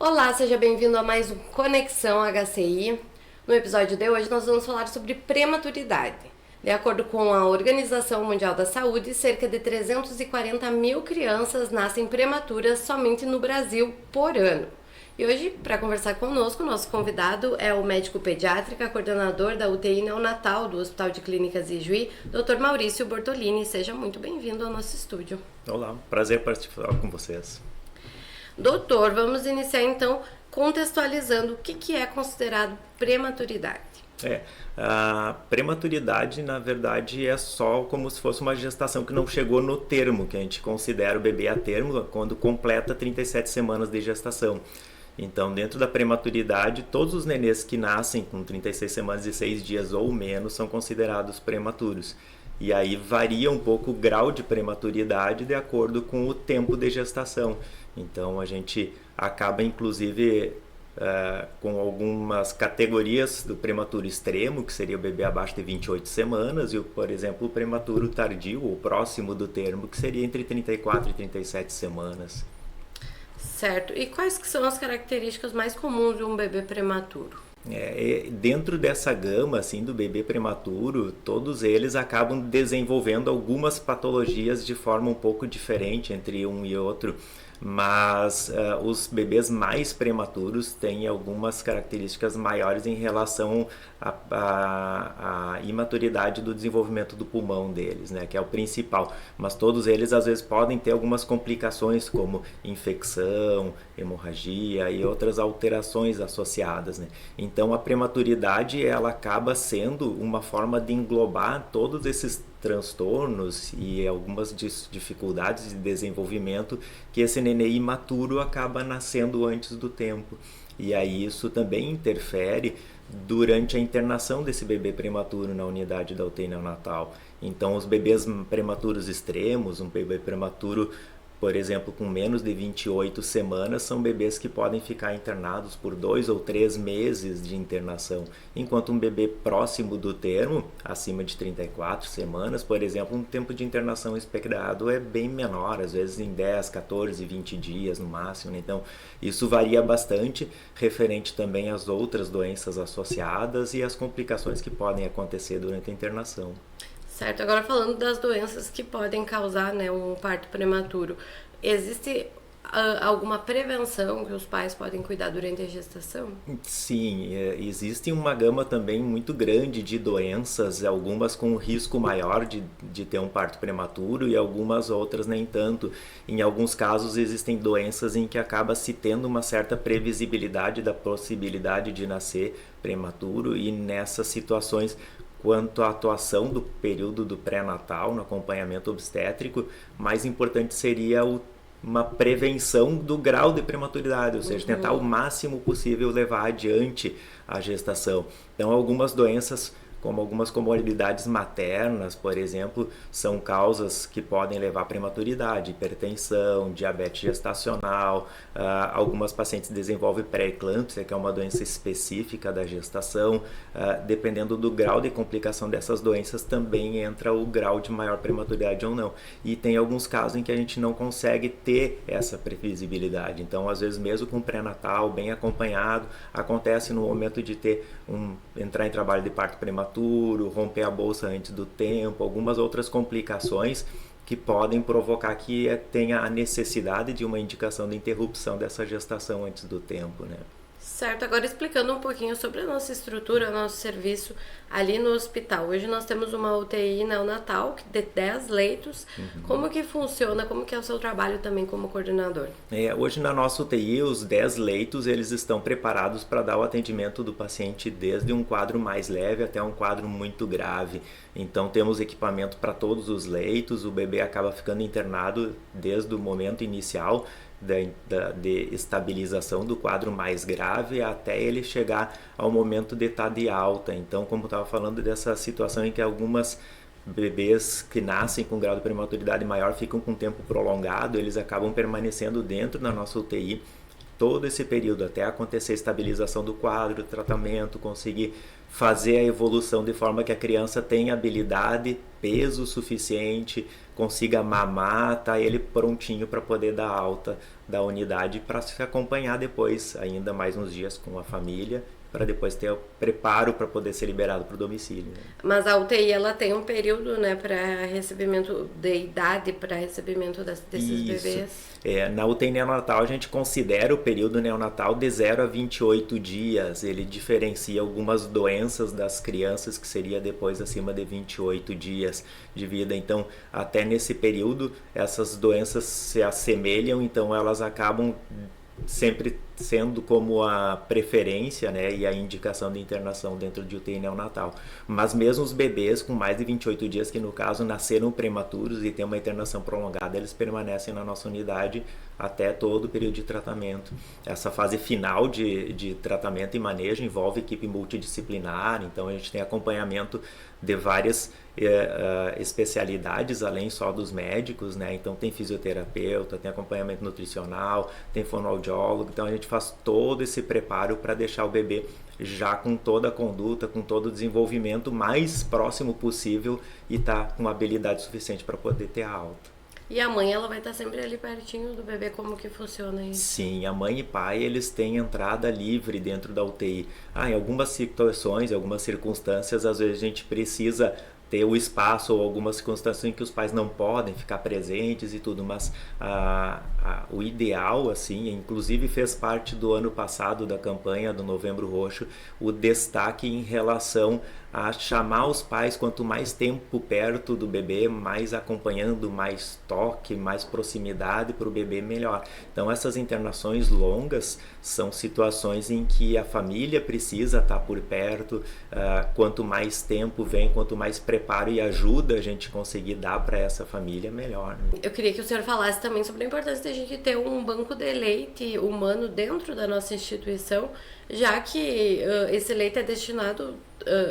Olá, seja bem-vindo a mais um Conexão HCI. No episódio de hoje nós vamos falar sobre prematuridade. De acordo com a Organização Mundial da Saúde, cerca de 340 mil crianças nascem prematuras somente no Brasil por ano. E hoje, para conversar conosco, nosso convidado é o médico pediátrica, coordenador da UTI neonatal do Hospital de Clínicas Ijuí, Dr. Maurício Bortolini. Seja muito bem-vindo ao nosso estúdio. Olá, prazer participar com vocês. Doutor, vamos iniciar então contextualizando o que é considerado prematuridade. A prematuridade, na verdade, é só como se fosse uma gestação que não chegou no termo, que a gente considera o bebê a termo quando completa 37 semanas de gestação. Então, dentro da prematuridade, todos os nenês que nascem com 36 semanas e 6 dias ou menos são considerados prematuros. E aí varia um pouco o grau de prematuridade de acordo com o tempo de gestação. Então a gente acaba inclusive com algumas categorias do prematuro extremo, que seria o bebê abaixo de 28 semanas, e por exemplo o prematuro tardio, ou próximo do termo, que seria entre 34 e 37 semanas. Certo. E quais que são as características mais comuns de um bebê prematuro? Dentro dessa gama assim, do bebê prematuro, todos eles acabam desenvolvendo algumas patologias de forma um pouco diferente entre um e outro, mas os bebês mais prematuros têm algumas características maiores em relação à imaturidade do desenvolvimento do pulmão deles, né, que é o principal. Mas todos eles às vezes podem ter algumas complicações como infecção, hemorragia e outras alterações associadas, né? Então a prematuridade ela acaba sendo uma forma de englobar todos esses transtornos e algumas dificuldades de desenvolvimento que esse nenê imaturo acaba nascendo antes do tempo. E aí isso também interfere durante a internação desse bebê prematuro na unidade da UTI neonatal. Então os bebês prematuros extremos, um bebê prematuro, por exemplo, com menos de 28 semanas, são bebês que podem ficar internados por 2 ou 3 meses de internação, enquanto um bebê próximo do termo, acima de 34 semanas, por exemplo, um tempo de internação esperado é bem menor, às vezes em 10, 14, 20 dias no máximo, né? Então isso varia bastante, referente também às outras doenças associadas e às complicações que podem acontecer durante a internação. Certo, agora falando das doenças que podem causar, né, um parto prematuro, existe alguma prevenção que os pais podem cuidar durante a gestação? Sim, existe uma gama também muito grande de doenças, algumas com risco maior de ter um parto prematuro e algumas outras nem tanto. Em alguns casos existem doenças em que acaba se tendo uma certa previsibilidade da possibilidade de nascer prematuro, e nessas situações, quanto à atuação do período do pré-natal no acompanhamento obstétrico, mais importante seria uma prevenção do grau de prematuridade, ou seja, tentar o máximo possível levar adiante a gestação. Então, algumas doenças, como algumas comorbidades maternas, por exemplo, são causas que podem levar à prematuridade, hipertensão, diabetes gestacional, algumas pacientes desenvolvem pré-eclâmpsia, que é uma doença específica da gestação. Dependendo do grau de complicação dessas doenças, também entra o grau de maior prematuridade ou não. E tem alguns casos em que a gente não consegue ter essa previsibilidade. Então, às vezes, mesmo com pré-natal, bem acompanhado, acontece no momento de entrar em trabalho de parto prematuro, romper a bolsa antes do tempo, algumas outras complicações que podem provocar que tenha a necessidade de uma indicação de interrupção dessa gestação antes do tempo, né? Certo, agora explicando um pouquinho sobre a nossa estrutura, o nosso serviço ali no hospital. Hoje nós temos uma UTI neonatal de 10 leitos. Como que funciona, como que é o seu trabalho também como coordenador? Hoje na nossa UTI, os 10 leitos eles estão preparados para dar o atendimento do paciente desde um quadro mais leve até um quadro muito grave. Então temos equipamento para todos os leitos, o bebê acaba ficando internado desde o momento inicial de estabilização do quadro mais grave até ele chegar ao momento de estar de alta. Então, como eu estava falando dessa situação em que algumas bebês que nascem com grau de prematuridade maior ficam com tempo prolongado, eles acabam permanecendo dentro da nossa UTI todo esse período até acontecer a estabilização do quadro, tratamento, conseguir fazer a evolução de forma que a criança tenha habilidade, peso suficiente, consiga mamar, tá ele prontinho para poder dar alta da unidade para se acompanhar depois, ainda mais uns dias com a família, para depois ter o preparo para poder ser liberado para o domicílio. Né? Mas a UTI ela tem um período, né, para recebimento de idade, para recebimento desses bebês? Na UTI neonatal a gente considera o período neonatal de 0 a 28 dias. Ele diferencia algumas doenças das crianças que seria depois acima de 28 dias de vida. Então, até nesse período, essas doenças se assemelham, então elas acabam sempre sendo como a preferência, né, e a indicação de internação dentro de UTI neonatal. Mas mesmo os bebês com mais de 28 dias, que no caso nasceram prematuros e tem uma internação prolongada, eles permanecem na nossa unidade até todo o período de tratamento. Essa fase final de tratamento e manejo envolve equipe multidisciplinar, então a gente tem acompanhamento de várias especialidades, além só dos médicos, né? Então tem fisioterapeuta, tem acompanhamento nutricional, tem fonoaudiólogo, então a gente faz todo esse preparo para deixar o bebê já com toda a conduta, com todo o desenvolvimento mais próximo possível e tá com uma habilidade suficiente para poder ter a alta. E a mãe, ela vai estar sempre ali pertinho do bebê, como que funciona isso? Sim, a mãe e pai, eles têm entrada livre dentro da UTI. Em algumas situações, em algumas circunstâncias, às vezes a gente precisa ter o espaço ou algumas circunstâncias em que os pais não podem ficar presentes e tudo, mas o ideal, assim, inclusive fez parte do ano passado da campanha do Novembro Roxo, o destaque em relação a chamar os pais quanto mais tempo perto do bebê, mais acompanhando, mais toque, mais proximidade para o bebê, melhor. Então essas internações longas são situações em que a família precisa estar por perto, quanto mais tempo vem, quanto mais preparo e ajuda a gente conseguir dar para essa família, melhor. Né? Eu queria que o senhor falasse também sobre a importância de a gente ter um banco de leite humano dentro da nossa instituição, já que esse leite é destinado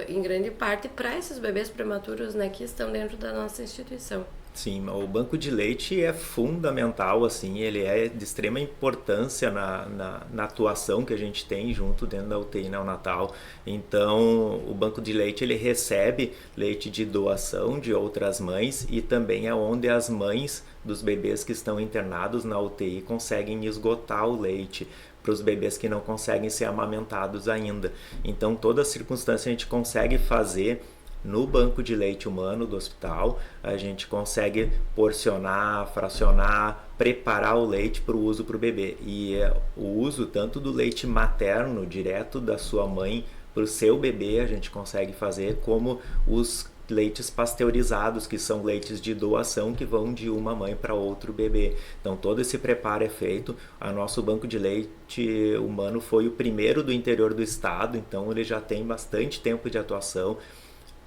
em grande parte para esses bebês prematuros, né, que estão dentro da nossa instituição. Sim, o banco de leite é fundamental, assim, ele é de extrema importância na atuação que a gente tem junto dentro da UTI neonatal. Então, o banco de leite, ele recebe leite de doação de outras mães e também é onde as mães dos bebês que estão internados na UTI conseguem esgotar o leite para os bebês que não conseguem ser amamentados ainda. Então, toda circunstância a gente consegue fazer no banco de leite humano do hospital, a gente consegue porcionar, fracionar, preparar o leite para o uso para o bebê. E o uso tanto do leite materno, direto da sua mãe, para o seu bebê, a gente consegue fazer, como os leites pasteurizados, que são leites de doação que vão de uma mãe para outro bebê. Então todo esse preparo é feito. O nosso banco de leite humano foi o primeiro do interior do estado, então ele já tem bastante tempo de atuação,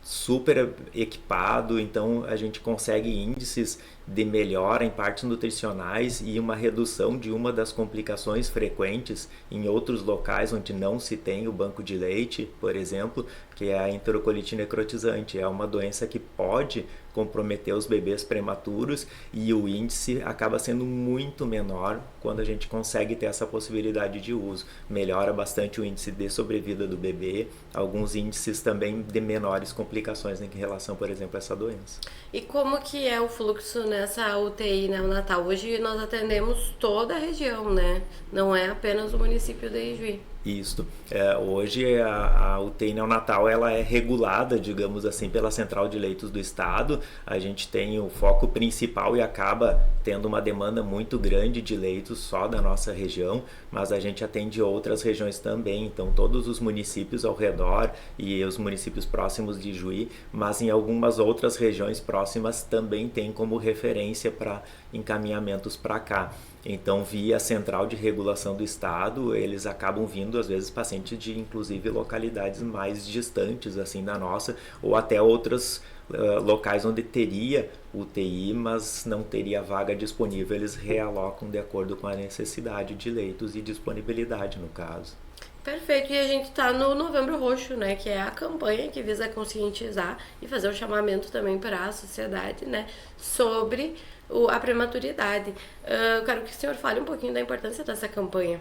super equipado, então a gente consegue índices de melhora em partes nutricionais e uma redução de uma das complicações frequentes em outros locais onde não se tem o banco de leite, por exemplo, que é a enterocolite necrotizante. É uma doença que pode comprometer os bebês prematuros e o índice acaba sendo muito menor quando a gente consegue ter essa possibilidade de uso. Melhora bastante o índice de sobrevida do bebê, alguns índices também de menores complicações em relação, por exemplo, a essa doença. E como que é o fluxo nessa UTI neonatal? Hoje nós atendemos toda a região, né? Não é apenas o município de Ijuí. Isso. Hoje a UTI neonatal ela é regulada, digamos assim, pela Central de Leitos do Estado. A gente tem o foco principal e acaba tendo uma demanda muito grande de leitos só da nossa região, mas a gente atende outras regiões também, então todos os municípios ao redor e os municípios próximos de Ijuí, mas em algumas outras regiões próximas também tem como referência para encaminhamentos para cá. Então, via Central de Regulação do Estado, eles acabam vindo, às vezes, pacientes de, inclusive, localidades mais distantes, assim, da nossa, ou até outros locais onde teria UTI, mas não teria vaga disponível. Eles realocam de acordo com a necessidade de leitos e disponibilidade, no caso. Perfeito, e a gente está no Novembro Roxo, né, que é a campanha que visa conscientizar e fazer um chamamento também para a sociedade, né, sobre a prematuridade. Eu quero que o senhor fale um pouquinho da importância dessa campanha.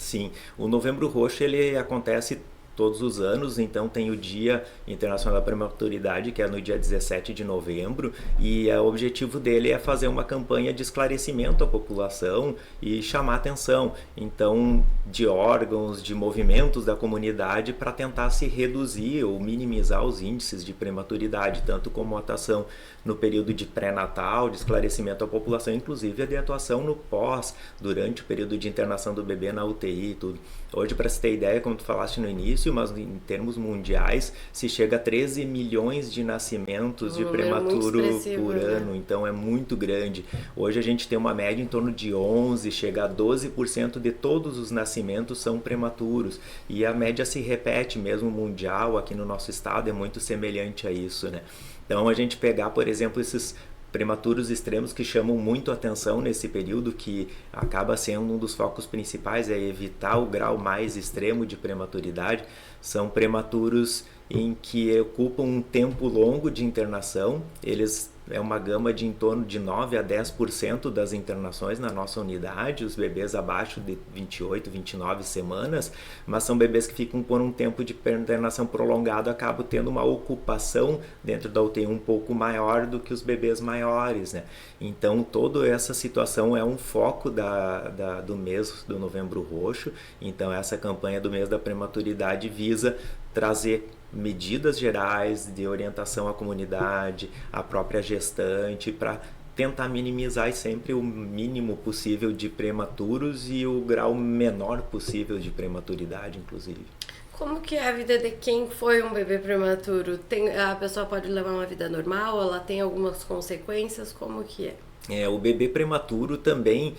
Sim, o Novembro Roxo ele acontece todos os anos, então tem o Dia Internacional da Prematuridade, que é no dia 17 de novembro, e o objetivo dele é fazer uma campanha de esclarecimento à população e chamar atenção, então, de órgãos, de movimentos da comunidade para tentar se reduzir ou minimizar os índices de prematuridade, tanto como atuação no período de pré-natal, de esclarecimento à população, inclusive a de atuação no pós, durante o período de internação do bebê na UTI e tudo. Hoje, para você ter ideia, como tu falaste no início, mas em termos mundiais, se chega a 13 milhões de nascimentos de prematuro por ano, então é muito grande. Hoje a gente tem uma média em torno de 11, chega a 12% de todos os nascimentos são prematuros, e a média se repete mesmo mundial, aqui no nosso estado é muito semelhante a isso, né? Então a gente pegar, por exemplo, esses prematuros extremos que chamam muito atenção nesse período, que acaba sendo um dos focos principais, é evitar o grau mais extremo de prematuridade, são prematuros em que ocupam um tempo longo de internação. Eles é uma gama de em torno de 9 a 10% das internações na nossa unidade, os bebês abaixo de 28, 29 semanas, mas são bebês que ficam por um tempo de internação prolongado, acabam tendo uma ocupação dentro da UTI um pouco maior do que os bebês maiores, né? Então, toda essa situação é um foco do mês do Novembro Roxo. Então, essa campanha do mês da prematuridade visa trazer medidas gerais de orientação à comunidade, à própria gestante, para tentar minimizar sempre o mínimo possível de prematuros e o grau menor possível de prematuridade, inclusive. Como que é a vida de quem foi um bebê prematuro? A pessoa pode levar uma vida normal? Ela tem algumas consequências? Como que é? O bebê prematuro também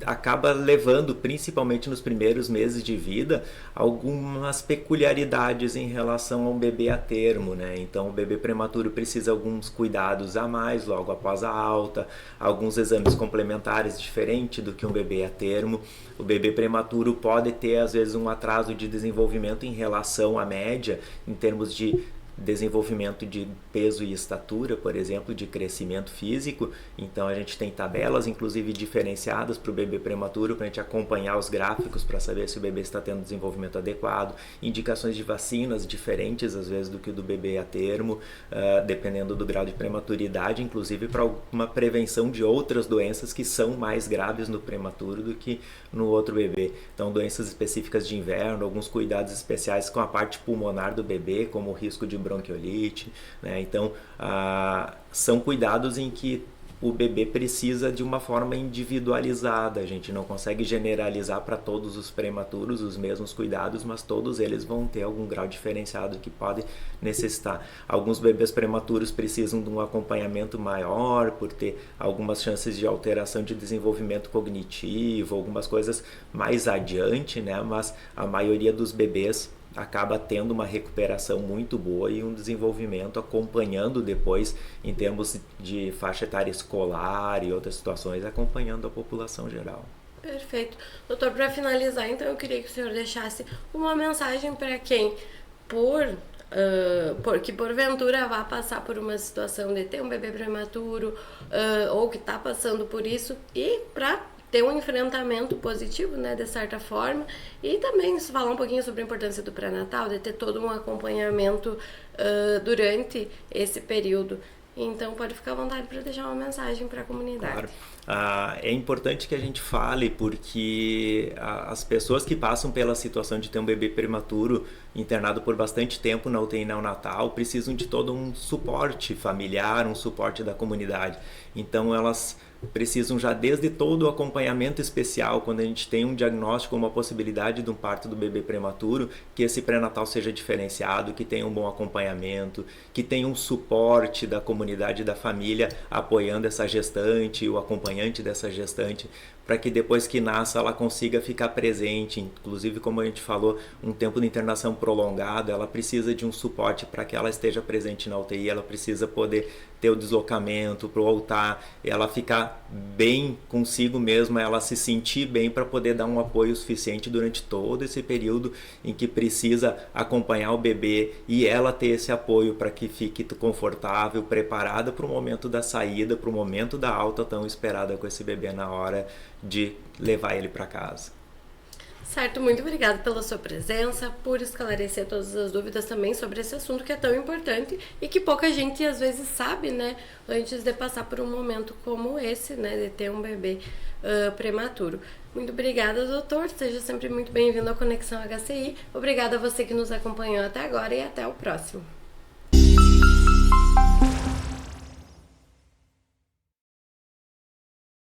acaba levando, principalmente nos primeiros meses de vida, algumas peculiaridades em relação ao bebê a termo, né? Então o bebê prematuro precisa de alguns cuidados a mais logo após a alta, alguns exames complementares diferentes do que um bebê a termo. O bebê prematuro pode ter às vezes um atraso de desenvolvimento em relação à média, em termos de desenvolvimento de peso e estatura, por exemplo, de crescimento físico. Então a gente tem tabelas inclusive diferenciadas para o bebê prematuro, para a gente acompanhar os gráficos para saber se o bebê está tendo desenvolvimento adequado, indicações de vacinas diferentes às vezes do que o do bebê a termo, dependendo do grau de prematuridade, inclusive para uma prevenção de outras doenças que são mais graves no prematuro do que no outro bebê. Então doenças específicas de inverno, alguns cuidados especiais com a parte pulmonar do bebê, como o risco de bronquiolite, né? Então, são cuidados em que o bebê precisa de uma forma individualizada. A gente não consegue generalizar para todos os prematuros os mesmos cuidados, mas todos eles vão ter algum grau diferenciado que pode necessitar. Alguns bebês prematuros precisam de um acompanhamento maior por ter algumas chances de alteração de desenvolvimento cognitivo, algumas coisas mais adiante, né? Mas a maioria dos bebês acaba tendo uma recuperação muito boa e um desenvolvimento acompanhando depois em termos de faixa etária escolar e outras situações, acompanhando a população geral. Perfeito. Doutor, para finalizar, então eu queria que o senhor deixasse uma mensagem para quem, que porventura vá passar por uma situação de ter um bebê prematuro ou que está passando por isso, e para ter um enfrentamento positivo, né, de certa forma, e também falar um pouquinho sobre a importância do pré-natal, de ter todo um acompanhamento durante esse período. Então pode ficar à vontade para deixar uma mensagem para a comunidade. Claro. É importante que a gente fale, porque as pessoas que passam pela situação de ter um bebê prematuro internado por bastante tempo na UTI neonatal precisam de todo um suporte familiar, um suporte da comunidade. Então elas precisam já desde todo o acompanhamento especial, quando a gente tem um diagnóstico ou uma possibilidade de um parto do bebê prematuro, que esse pré-natal seja diferenciado, que tenha um bom acompanhamento, que tenha um suporte da comunidade e da família apoiando essa gestante, o acompanhante dessa gestante, para que depois que nasça ela consiga ficar presente. Inclusive, como a gente falou, um tempo de internação prolongado, ela precisa de um suporte para que ela esteja presente na UTI, ela precisa poder ter o deslocamento para voltar, ela ficar bem consigo mesma, ela se sentir bem para poder dar um apoio suficiente durante todo esse período em que precisa acompanhar o bebê, e ela ter esse apoio para que fique confortável, preparada para o momento da saída, para o momento da alta tão esperada com esse bebê na hora de levar ele para casa. Certo, muito obrigada pela sua presença, por esclarecer todas as dúvidas também sobre esse assunto que é tão importante e que pouca gente às vezes sabe, né, antes de passar por um momento como esse, né, de ter um bebê prematuro. Muito obrigada, doutor, seja sempre muito bem-vindo à Conexão HCI. Obrigada a você que nos acompanhou até agora e até o próximo.